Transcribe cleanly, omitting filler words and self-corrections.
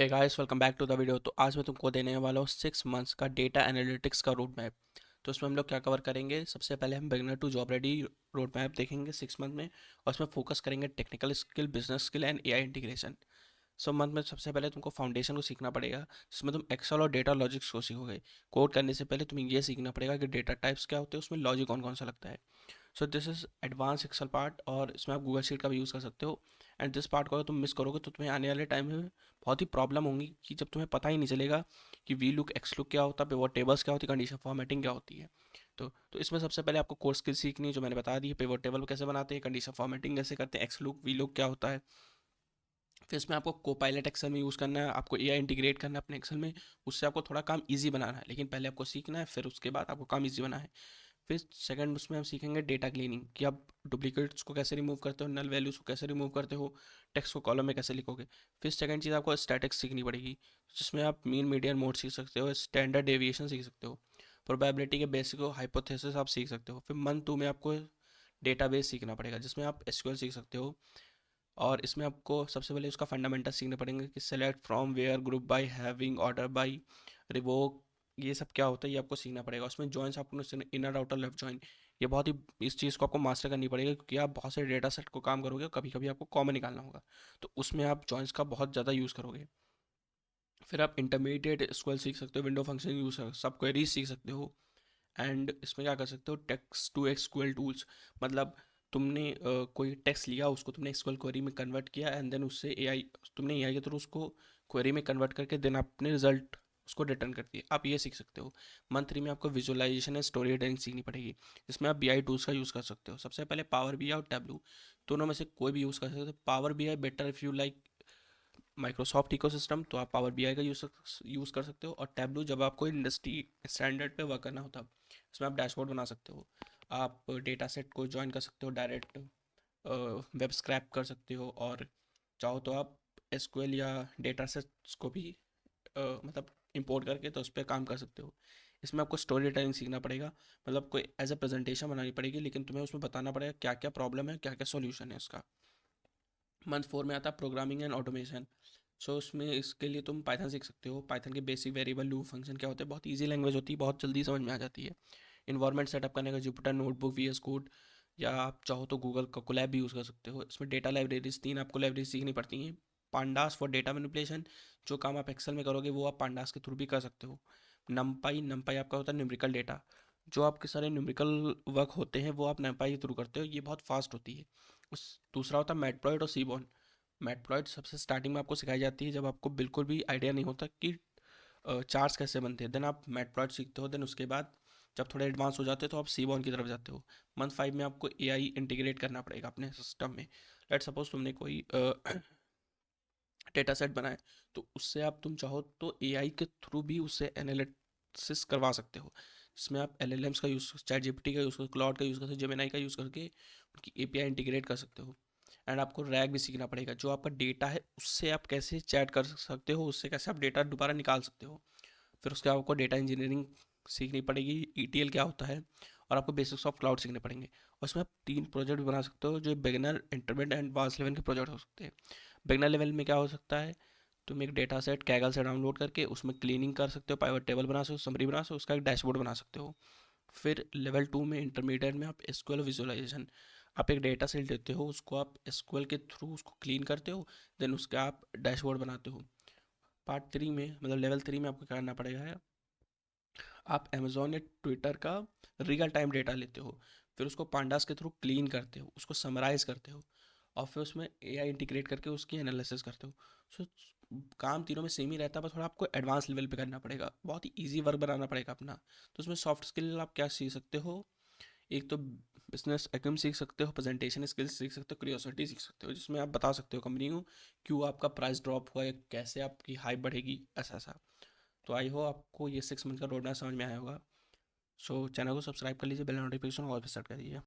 Hey guys, welcome back to the video. तो आज मैं तुमको देने वाला हूँ 6 मंथ्स का डेटा एनालिटिक्स का रोड मैप। तो उसमें हम लोग क्या कवर करेंगे? सबसे पहले हम beginner to job ready road map देखेंगे 6 मंथ में, और उसमें फोकस करेंगे technical skill, business skill and AI integration. So month में सबसे पहले तुमको फाउंडेशन को सीखना पड़ेगा, जिसमें तुम एक्सेल और डेटा लॉजिक्स को सीखोगे। कोड करने से पहले तुम्हें ये सीखना पड़ेगा कि डेटा टाइप्स क्या होते हैं, उसमें लॉजिक कौन कौन सा लगता है। So this is advance Excel part, और इसमें आप गूगल शीट का भी यूज़ कर सकते हो। एंड दिस पार्ट को अगर तुम मिस करोगे तो तुम्हें आने वाले टाइम में बहुत ही प्रॉब्लम होंगी, कि जब तुम्हें पता ही नहीं चलेगा कि वी लुक एक्स लुक क्या होता है, पिवट टेबल्स क्या होती है, कंडीशन फॉर्मेटिंग क्या होती है। तो इसमें सबसे पहले आपको कोर्स स्किल सीखनी है, जो मैंने बता दी है। पिवट टेबल कैसे बनाते हैं, कंडीशन फॉर्मेटिंग कैसे करते हैं, एक्स लुक वी लुक क्या होता है। फिर इसमें आपको कोपायलट एक्सेल में यूज़ करना है, आपको एआई इंटीग्रेट करना है अपने एक्सेल में। उससे आपको थोड़ा काम ईजी बनाना है, लेकिन पहले आपको सीखना है, फिर उसके बाद आपको काम ईजी बनाना है। फिर सेकंड उसमें हम सीखेंगे डेटा क्लीनिंग, कि आप डुप्लीकेट्स को कैसे रिमूव करते हो, नल वैल्यूज को कैसे रिमूव करते हो, टेक्स्ट को कॉलम में कैसे लिखोगे। फिर सेकंड चीज़ आपको स्टैटिक्स सीखनी पड़ेगी, जिसमें आप मीन मीडियन मोड सीख सकते हो, स्टैंडर्ड डेविएशन सीख सकते हो, प्रोबेबिलिटी के बेसिक हाइपोथेसिस आप सीख सकते हो। फिर मंथ 2 में आपको डेटाबेस सीखना पड़ेगा, जिसमें आप एसक्यूएल सीख सकते हो। और इसमें आपको सबसे पहले उसका फंडामेंटल सीखने पड़ेंगे, कि select from, where, group by, having, order by, revoke, ये सब क्या होता है ये आपको सीखना पड़ेगा। उसमें जॉइंस आपको इनर आउटर लेफ्ट जॉइन, ये बहुत ही, इस चीज़ को आपको मास्टर करनी पड़ेगी, क्योंकि आप बहुत से डेटा सेट को काम करोगे, कभी कभी आपको कॉमन निकालना होगा, तो उसमें आप जॉइंस का बहुत ज़्यादा यूज़ करोगे। फिर आप इंटरमीडिएट एसक्यूएल सीख सकते हो, विंडो फंक्शन यूज़ सब क्वेरीज सीख सकते हो। एंड इसमें क्या कर सकते हो, टेक्स्ट टू एसक्यूएल टूल्स, मतलब तुमने कोई टेक्स्ट लिया, उसको तुमने एसक्यूएल क्वेरी में कन्वर्ट किया, एंड देन उससे एआई, तुमने एआई के थ्रू उसको क्वेरी में कन्वर्ट करके देन आपने रिजल्ट उसको रिटर्न कर दिया, आप ये सीख सकते हो। मंथ 3 में आपको विजुअलाइजेशन एंड स्टोरी टेलिंग सीखनी पड़ेगी, जिसमें आप बीआई टूल्स का यूज़ कर सकते हो। सबसे पहले पावर बीआई और टैब्लू, दोनों में से कोई भी यूज़ कर सकते हो। Power BI better if you like Microsoft ecosystem, तो आप पावर बीआई का यूज़ कर सकते हो। और टैब्लू जब आपको इंडस्ट्री स्टैंडर्ड पे वर्क करना होता है, इसमें आप डैशबोर्ड बना सकते हो, आप डेटा सेट को ज्वाइन कर सकते हो, डायरेक्ट वेब स्क्रैप कर सकते हो, और चाहो तो आप एसक्यूएल या डेटा सेट्स को भी मतलब इंपोर्ट करके तो उस पर काम कर सकते हो। इसमें आपको स्टोरी टेलिंग सीखना पड़ेगा, मतलब कोई एज अ प्रेजेंटेशन बनानी पड़ेगी, लेकिन तुम्हें उसमें बताना पड़ेगा क्या क्या प्रॉब्लम है, क्या क्या सॉल्यूशन है उसका। मंथ 4 में आता है प्रोग्रामिंग एंड ऑटोमेशन। सो उसमें इसके लिए तुम पाइथन सीख सकते हो। पाइथन के बेसिक वेरिएबल, लूप, फंक्शन क्या होते हैं, बहुत ईजी लैंग्वेज होती है, बहुत जल्दी समझ में आ जाती है। इन्वायरमेंट सेटअप करने का जुपिटर नोटबुक, वीएस कोड, या आप चाहो तो गूगल का कोलैब भी यूज़ कर सकते हो। इसमें डेटा लाइब्रेरीज, 3 आपको लाइब्रेरी सीखनी पड़ती हैं। पांडास फॉर डेटा मैनिपुलेशन, जो काम आप एक्सेल में करोगे वो आप पांडास के थ्रू भी कर सकते हो। नमपाई, नमपाई आपका होता है न्यूमेरिकल डेटा, जो आपके सारे न्यूमेरिकल वर्क होते हैं वो आप नमपाई के थ्रू करते हो, ये बहुत फास्ट होती है। उस दूसरा होता है मैटप्लॉइड और सीबॉन। मैटप्लॉइड सबसे स्टार्टिंग में आपको सिखाई जाती है, जब आपको बिल्कुल भी आइडिया नहीं होता कि चार्ट्स कैसे बनते हैं, देन आप मैटप्लॉइड सीखते हो। देन उसके बाद जब थोड़े एडवांस हो जाते हो तो आप सीबॉन की तरफ जाते हो। मंथ 5 में आपको एआई इंटीग्रेट करना पड़ेगा अपने सिस्टम में। लेट सपोज तुमने कोई डेटा सेट बनाए, तो उससे आप, तुम चाहो तो एआई के थ्रू भी उससे एनालिसिस करवा सकते हो, जिसमें आप एलएलएम्स का यूज़, चैट जीपीटी का यूज़ कर, क्लाउड का यूज़ कर सकते हो, जेमिनाई का यूज़ करके उनकी एपीआई इंटीग्रेट कर सकते हो। एंड आपको रैग भी सीखना पड़ेगा, जो आपका डेटा है उससे आप कैसे चैट कर सकते हो, उससे कैसे आप डेटा दोबारा निकाल सकते हो। फिर उसके बाद आपको डेटा इंजीनियरिंग सीखनी पड़ेगी, ईटीएल क्या होता है, और आपको बेसिक्स ऑफ क्लाउड सीखने पड़ेंगे। और उसमें आप 3 प्रोजेक्ट भी बना सकते हो, जो beginner, intermediate and advance level के प्रोजेक्ट हो सकते हैं। बिगिनर लेवल में क्या हो सकता है, तुम एक डेटा सेट कैगल से डाउनलोड करके उसमें क्लीनिंग कर सकते हो, पाइवट टेबल बना सकते हो, समरी बना सकते हो, उसका एक डैशबोर्ड बना सकते हो। फिर लेवल 2 में, इंटरमीडिएट में, आप एसक्यूएल विजुअलाइजेशन, आप एक डेटा सेट लेते हो, उसको आप एसक्यूएल के थ्रू उसको क्लीन करते हो, देन उसका आप डैशबोर्ड बनाते हो। पार्ट 3 में, मतलब लेवल 3 में आपको क्या करना पड़ेगा है, आप अमेजोन या ट्विटर का रियल टाइम डेटा लेते हो, फिर उसको पांडास के थ्रू क्लीन करते हो, उसको समराइज करते हो, और फिर उसमें एआई इंटीग्रेट करके उसकी एनालिसिस करते हो। सो काम तीनों में सेम ही रहता है, बस थोड़ा आपको एडवांस लेवल पे करना पड़ेगा, बहुत ही इजी वर्क बनाना पड़ेगा अपना। तो उसमें सॉफ्ट स्किल आप क्या सीख सकते हो, एक तो बिजनेस एक्यूम सीख सकते हो, प्रेजेंटेशन स्किल्स सीख सकते हो, क्यूरियोसिटी सीख सकते हो, जिसमें आप बता सकते हो कंपनी को क्यों आपका प्राइस ड्रॉप हुआ है, कैसे आपकी हाइप बढ़ेगी, ऐसा ऐसा। तो आई हो आपको ये 6 मंथ का रोड मैप समझ में आया होगा। सो चैनल को सब्सक्राइब कर लीजिए, बेल नोटिफिकेशन और भी सेट कर दीजिए।